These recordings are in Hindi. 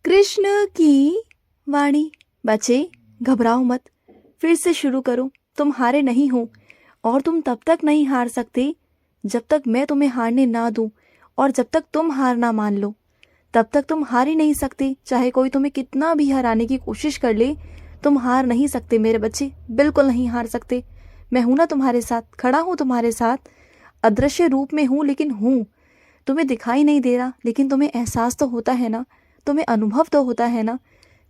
कृष्ण की वाणी। बच्चे घबराओ मत, फिर से शुरू करो। तुम हारे नहीं हो और तुम तब तक नहीं हार सकते जब तक मैं तुम्हें हारने ना दूं, और जब तक तुम हार ना मान लो तब तक तुम हार ही नहीं सकते। चाहे कोई तुम्हें कितना भी हराने की कोशिश कर ले, तुम हार नहीं सकते मेरे बच्चे, बिल्कुल नहीं हार सकते। मैं हूं ना तुम्हारे साथ, खड़ा हूं तुम्हारे साथ। अदृश्य रूप में हूं लेकिन हूं। तुम्हें दिखाई नहीं दे रहा लेकिन तुम्हें एहसास तो होता है ना, तुम्हें अनुभव तो होता है ना।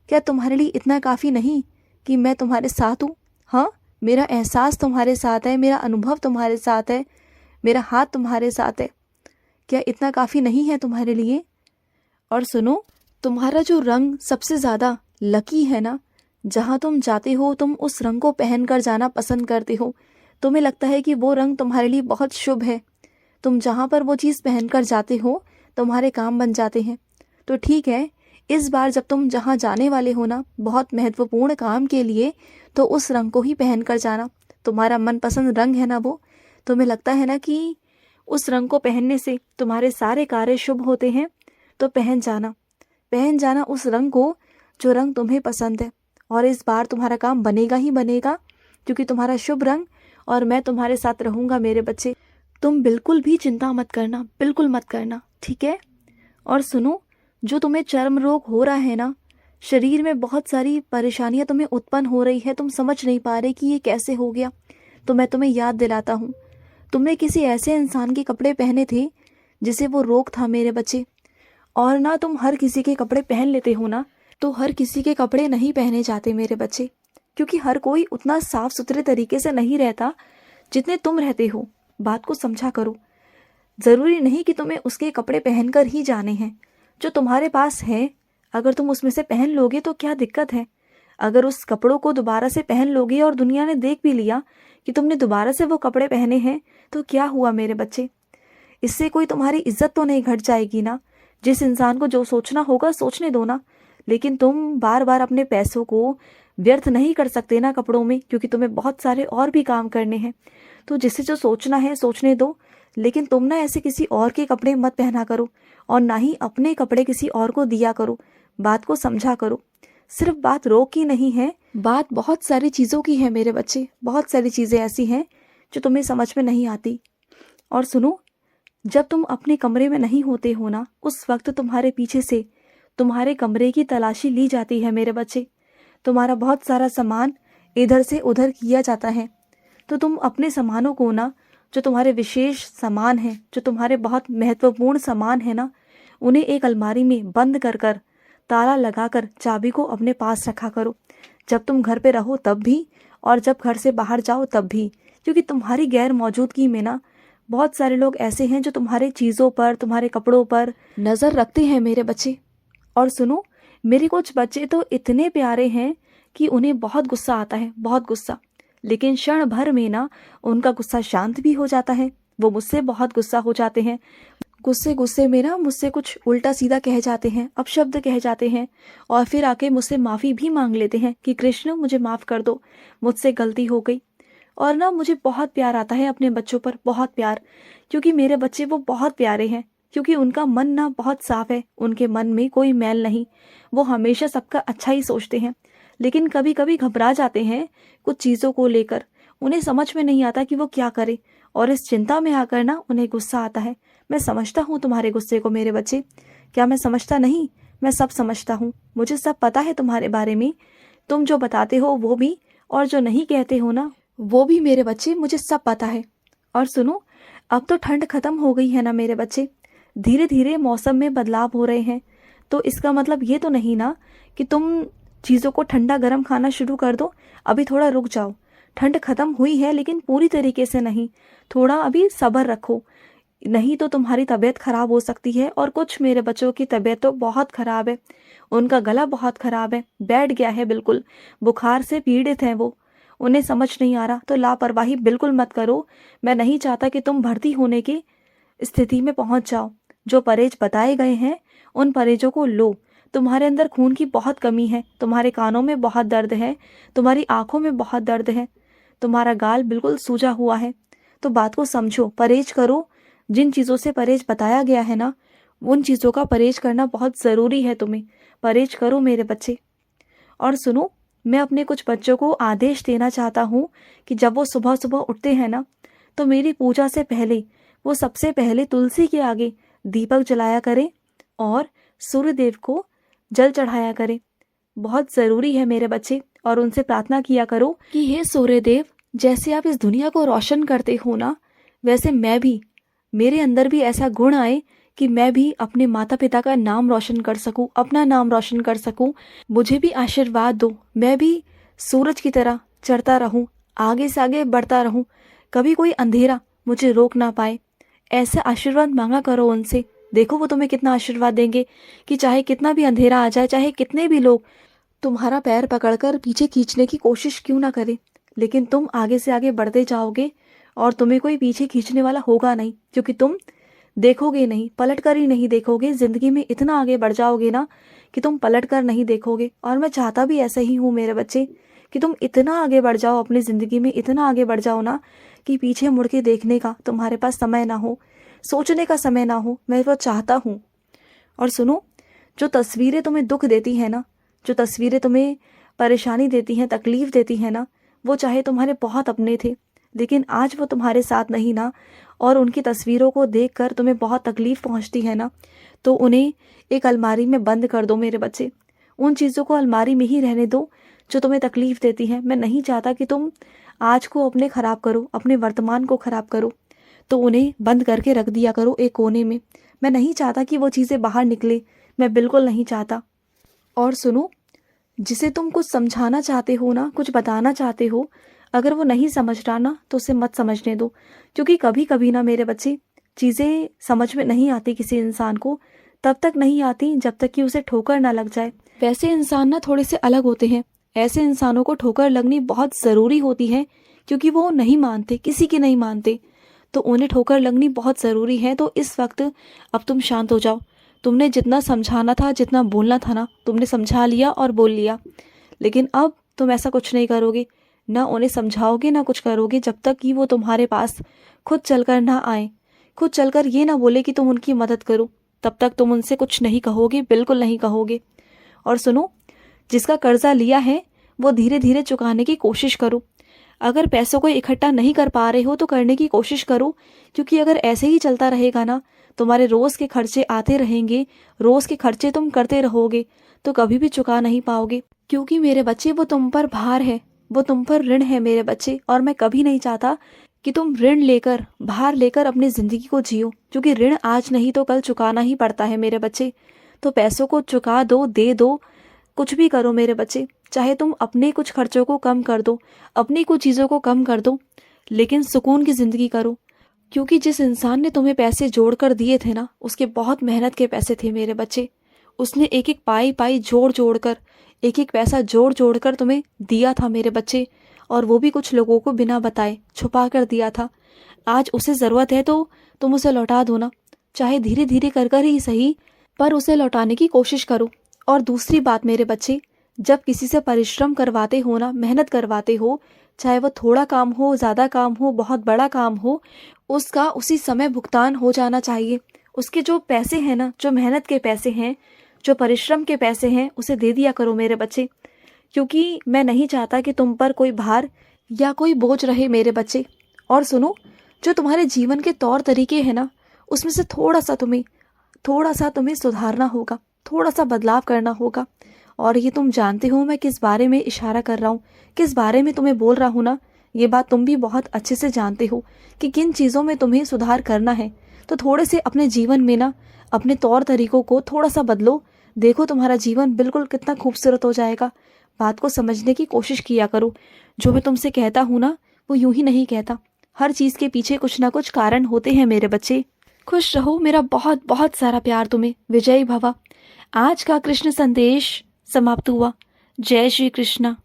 क्या तुम्हारे लिए इतना काफ़ी नहीं कि मैं तुम्हारे साथ हूँ? हाँ, मेरा एहसास तुम्हारे साथ है, मेरा अनुभव तुम्हारे साथ है, मेरा हाथ तुम्हारे साथ है। क्या इतना काफ़ी नहीं है तुम्हारे लिए? और सुनो, तुम्हारा जो रंग सबसे ज़्यादा लकी है ना, जहाँ तुम जाते हो तुम उस रंग को पहन कर जाना पसंद करते हो। तुम्हें लगता है कि वो रंग तुम्हारे लिए बहुत शुभ है। तुम जहाँ पर वो चीज़ पहन कर जाते हो तुम्हारे काम बन जाते हैं। तो ठीक है, इस बार जब तुम जहाँ जाने वाले हो ना, बहुत महत्वपूर्ण काम के लिए, तो उस रंग को ही पहन कर जाना। तुम्हारा मनपसंद रंग है ना वो। तुम्हें लगता है ना कि उस रंग को पहनने से तुम्हारे सारे कार्य शुभ होते हैं, तो पहन जाना उस रंग को जो रंग तुम्हें पसंद है। और इस बार तुम्हारा काम बनेगा ही बनेगा, क्योंकि तुम्हारा शुभ रंग और मैं तुम्हारे साथ रहूँगा मेरे बच्चे। तुम बिल्कुल भी चिंता मत करना, बिल्कुल मत करना, ठीक है? और सुनो, जो तुम्हें चर्म रोग हो रहा है ना, शरीर में बहुत सारी परेशानियां तुम्हें उत्पन्न हो रही है, तुम समझ नहीं पा रहे कि ये कैसे हो गया, तो मैं तुम्हें याद दिलाता हूँ। तुमने किसी ऐसे इंसान के कपड़े पहने थे जिसे वो रोग था मेरे बच्चे। और ना तुम हर किसी के कपड़े पहन लेते हो ना, तो हर किसी के कपड़े नहीं पहने जाते मेरे बच्चे, क्योंकि हर कोई उतना साफ सुथरे तरीके से नहीं रहता जितने तुम रहते हो। बात को समझा करो। जरूरी नहीं कि तुम्हें उसके कपड़े पहनकर ही जाने हैं। जो तुम्हारे पास है, अगर तुम उसमें से पहन लोगे तो क्या दिक्कत है? अगर उस कपड़ों को दोबारा से पहन लोगे और दुनिया ने देख भी लिया कि तुमने दोबारा से वो कपड़े पहने हैं, तो क्या हुआ मेरे बच्चे? इससे कोई तुम्हारी इज्जत तो नहीं घट जाएगी ना। जिस इंसान को जो सोचना होगा सोचने दो ना। लेकिन तुम बार बार अपने पैसों को व्यर्थ नहीं कर सकते ना कपड़ों में, क्योंकि तुम्हें बहुत सारे और भी काम करने हैं। तो जिसे जो सोचना है सोचने दो, लेकिन तुम ना ऐसे किसी और के कपड़े मत पहना करो, और ना ही अपने कपड़े किसी और को दिया करो। बात को समझा करो। सिर्फ बात रोग की नहीं है, बात बहुत सारी चीज़ों की है मेरे बच्चे। बहुत सारी चीज़ें ऐसी हैं जो तुम्हें समझ में नहीं आती। और सुनो, जब तुम अपने कमरे में नहीं होते हो ना, उस वक्त तुम्हारे पीछे से तुम्हारे कमरे की तलाशी ली जाती है मेरे बच्चे। तुम्हारा बहुत सारा सामान इधर से उधर किया जाता है। तो तुम अपने सामानों को ना, जो तुम्हारे विशेष सामान हैं, जो तुम्हारे बहुत महत्वपूर्ण सामान है ना, उन्हें एक अलमारी में बंद कर कर, ताला लगाकर, चाबी को अपने पास रखा करो। जब तुम घर पे रहो तब भी, और जब घर से बाहर जाओ तब भी। क्योंकि तुम्हारी गैर मौजूदगी में ना बहुत सारे लोग ऐसे हैं जो तुम्हारे चीज़ों पर, तुम्हारे कपड़ों पर नज़र रखते हैं मेरे बच्चे। और सुनो, मेरे कुछ बच्चे तो इतने प्यारे हैं कि उन्हें बहुत गुस्सा आता है, बहुत गुस्सा। लेकिन क्षण भर में ना उनका गुस्सा शांत भी हो जाता है। वो मुझसे बहुत गुस्सा हो जाते हैं। गुस्से गुस्से में ना मुझसे कुछ उल्टा सीधा कह जाते हैं, अपशब्द कह जाते हैं, और फिर आके मुझसे माफ़ी भी मांग लेते हैं कि कृष्ण मुझे माफ़ कर दो, मुझसे गलती हो गई। और ना मुझे बहुत प्यार आता है अपने बच्चों पर, बहुत प्यार। क्योंकि मेरे बच्चे वो बहुत प्यारे हैं, क्योंकि उनका मन ना बहुत साफ है, उनके मन में कोई मैल नहीं। वो हमेशा सबका अच्छा ही सोचते हैं। लेकिन कभी कभी घबरा जाते हैं कुछ चीज़ों को लेकर। उन्हें समझ में नहीं आता कि वो क्या करे, और इस चिंता में आकर ना उन्हें गुस्सा आता है। मैं समझता हूँ तुम्हारे गुस्से को मेरे बच्चे। क्या मैं समझता नहीं? मैं सब समझता हूँ। मुझे सब पता है तुम्हारे बारे में। तुम जो बताते हो वो भी, और जो नहीं कहते हो ना वो भी मेरे बच्चे, मुझे सब पता है। और सुनो, अब तो ठंड खत्म हो गई है ना मेरे बच्चे। धीरे धीरे मौसम में बदलाव हो रहे हैं। तो इसका मतलब ये तो नहीं ना कि तुम चीज़ों को ठंडा गर्म खाना शुरू कर दो। अभी थोड़ा रुक जाओ। ठंड खत्म हुई है लेकिन पूरी तरीके से नहीं। थोड़ा अभी सब्र रखो, नहीं तो तुम्हारी तबीयत खराब हो सकती है। और कुछ मेरे बच्चों की तबीयत तो बहुत खराब है। उनका गला बहुत खराब है, बैठ गया है बिल्कुल। बुखार से पीड़ित हैं वो। उन्हें समझ नहीं आ रहा, तो लापरवाही बिल्कुल मत करो। मैं नहीं चाहता कि तुम भर्ती होने की स्थिति में पहुंच जाओ। जो परहेज बताए गए हैं उन परहेजों को लो। तुम्हारे अंदर खून की बहुत कमी है, तुम्हारे कानों में बहुत दर्द है, तुम्हारी आंखों में बहुत दर्द है, तुम्हारा गाल बिल्कुल सूजा हुआ है। तो बात को समझो, परहेज करो। जिन चीज़ों से परहेज बताया गया है ना, उन चीज़ों का परहेज करना बहुत ज़रूरी है तुम्हें। परहेज करो मेरे बच्चे। और सुनो, मैं अपने कुछ बच्चों को आदेश देना चाहता हूँ कि जब वो सुबह सुबह उठते हैं ना, तो मेरी पूजा से पहले वो सबसे पहले तुलसी के आगे दीपक जलाया करें और सूर्यदेव को जल चढ़ाया करें। बहुत ज़रूरी है मेरे बच्चे। और उनसे प्रार्थना किया करो कि हे सूर्यदेव, जैसे आप इस दुनिया को रोशन करते हो ना, वैसे मैं भी, मेरे अंदर भी ऐसा गुण आए कि मैं भी अपने माता पिता का नाम रोशन कर सकूं, अपना नाम रोशन कर सकूं। मुझे भी आशीर्वाद दो, मैं भी सूरज की तरह चढ़ता रहूं, आगे से आगे बढ़ता रहूं, कभी कोई अंधेरा मुझे रोक ना पाए। ऐसा आशीर्वाद मांगा करो उनसे। देखो वो तुम्हें कितना आशीर्वाद देंगे कि चाहे कितना भी अंधेरा आ जाए, चाहे कितने भी लोग तुम्हारा पैर पकड़कर पीछे खींचने की कोशिश क्यों ना करें, लेकिन तुम आगे से आगे बढ़ते जाओगे और तुम्हें कोई पीछे खींचने वाला होगा नहीं, क्योंकि तुम देखोगे नहीं, पलट कर ही नहीं देखोगे। जिंदगी में इतना आगे बढ़ जाओगे ना कि तुम पलट कर नहीं देखोगे। और मैं चाहता भी ऐसा ही हूँ मेरे बच्चे, कि तुम इतना आगे बढ़ जाओ अपनी ज़िंदगी में, इतना आगे बढ़ जाओ ना कि पीछे मुड़ के देखने का तुम्हारे पास समय ना हो, सोचने का समय ना हो। मैं वो चाहता हूँ। और सुनो, जो तस्वीरें तुम्हें दुख देती हैं ना, जो तस्वीरें तुम्हें परेशानी देती हैं, तकलीफ देती हैं ना, वो चाहे तुम्हारे बहुत अपने थे, लेकिन आज वो तुम्हारे साथ नहीं ना, और उनकी तस्वीरों को देखकर तुम्हें बहुत तकलीफ पहुंचती है ना, तो उन्हें एक अलमारी में बंद कर दो मेरे बच्चे। उन चीज़ों को अलमारी में ही रहने दो जो तुम्हें तकलीफ देती हैं। मैं नहीं चाहता कि तुम आज को अपने ख़राब करो, अपने वर्तमान को ख़राब करो, तो उन्हें बंद करके रख दिया करो एक कोने में। मैं नहीं चाहता कि वो चीज़ें बाहर निकले, मैं बिल्कुल नहीं चाहता। और सुनो, जिसे तुम कुछ समझाना चाहते हो ना, कुछ बताना चाहते हो, अगर वो नहीं समझ रहा ना, तो उसे मत समझने दो। क्योंकि कभी कभी ना मेरे बच्चे, चीज़ें समझ में नहीं आती किसी इंसान को, तब तक नहीं आती जब तक कि उसे ठोकर ना लग जाए। वैसे इंसान ना थोड़े से अलग होते हैं। ऐसे इंसानों को ठोकर लगनी बहुत ज़रूरी होती है, क्योंकि वो नहीं मानते, किसी की नहीं मानते, तो उन्हें ठोकर लगनी बहुत ज़रूरी है। तो इस वक्त अब तुम शांत हो जाओ। तुमने जितना समझाना था, जितना बोलना था ना, तुमने समझा लिया और बोल लिया। लेकिन अब तुम ऐसा कुछ नहीं करोगे, ना उन्हें समझाओगे ना कुछ करोगे, जब तक कि वो तुम्हारे पास खुद चलकर ना आए, खुद चलकर ये ना बोले कि तुम उनकी मदद करो। तब तक तुम उनसे कुछ नहीं कहोगे, बिल्कुल नहीं कहोगे। और सुनो, जिसका कर्जा लिया है वो धीरे धीरे चुकाने की कोशिश करो। अगर पैसों को इकट्ठा नहीं कर पा रहे हो तो करने की कोशिश करो, क्योंकि अगर ऐसे ही चलता रहेगा ना, तुम्हारे रोज़ के खर्चे आते रहेंगे, रोज़ के खर्चे तुम करते रहोगे, तो कभी भी चुका नहीं पाओगे। क्योंकि मेरे बच्चे, वो तुम पर भार है, वो तुम पर ऋण है मेरे बच्चे। और मैं कभी नहीं चाहता कि तुम ऋण लेकर, भार लेकर अपनी ज़िंदगी को जियो, क्योंकि ऋण आज नहीं तो कल चुकाना ही पड़ता है मेरे बच्चे। तो पैसों को चुका दो, दे दो, कुछ भी करो मेरे बच्चे। चाहे तुम अपने कुछ खर्चों को कम कर दो, अपनी कुछ चीज़ों को कम कर दो, लेकिन सुकून की ज़िंदगी करो। क्योंकि जिस इंसान ने तुम्हें पैसे जोड़ कर दिए थे ना, उसके बहुत मेहनत के पैसे थे मेरे बच्चे। उसने एक एक पाई पाई जोड़ जोड़ कर, एक एक पैसा जोड़ जोड़ कर तुम्हें दिया था मेरे बच्चे, और वो भी कुछ लोगों को बिना बताए छुपा कर दिया था। आज उसे ज़रूरत है तो तुम उसे लौटा दो ना, चाहे धीरे धीरे कर कर ही सही, पर उसे लौटाने की कोशिश करो। और दूसरी बात मेरे बच्चे, जब किसी से परिश्रम करवाते हो ना, मेहनत करवाते हो, चाहे वो थोड़ा काम हो, ज़्यादा काम हो, बहुत बड़ा काम हो, उसका उसी समय भुगतान हो जाना चाहिए। उसके जो पैसे हैं ना, जो मेहनत के पैसे हैं, जो परिश्रम के पैसे हैं, उसे दे दिया करो मेरे बच्चे। क्योंकि मैं नहीं चाहता कि तुम पर कोई भार या कोई बोझ रहे मेरे बच्चे। और सुनो, जो तुम्हारे जीवन के तौर तरीके हैं ना, उसमें से थोड़ा सा तुम्हें सुधारना होगा, थोड़ा सा बदलाव करना होगा। और ये तुम जानते हो मैं किस बारे में इशारा कर रहा हूँ, किस बारे में तुम्हें बोल रहा हूँ ना, ये बात तुम भी बहुत अच्छे से जानते हो कि किन चीज़ों में तुम्हें सुधार करना है। तो थोड़े से अपने जीवन में ना, अपने तौर तरीकों को थोड़ा सा बदलो। देखो तुम्हारा जीवन बिल्कुल कितना खूबसूरत हो जाएगा। बात को समझने की कोशिश किया करो। जो मैं तुमसे कहता हूँ ना, वो यूं ही नहीं कहता। हर चीज़ के पीछे कुछ ना कुछ कारण होते हैं मेरे बच्चे। खुश रहो, मेरा बहुत बहुत सारा प्यार तुम्हें। विजयी भवा। आज का कृष्ण संदेश समाप्त हुआ। जय श्री कृष्णा।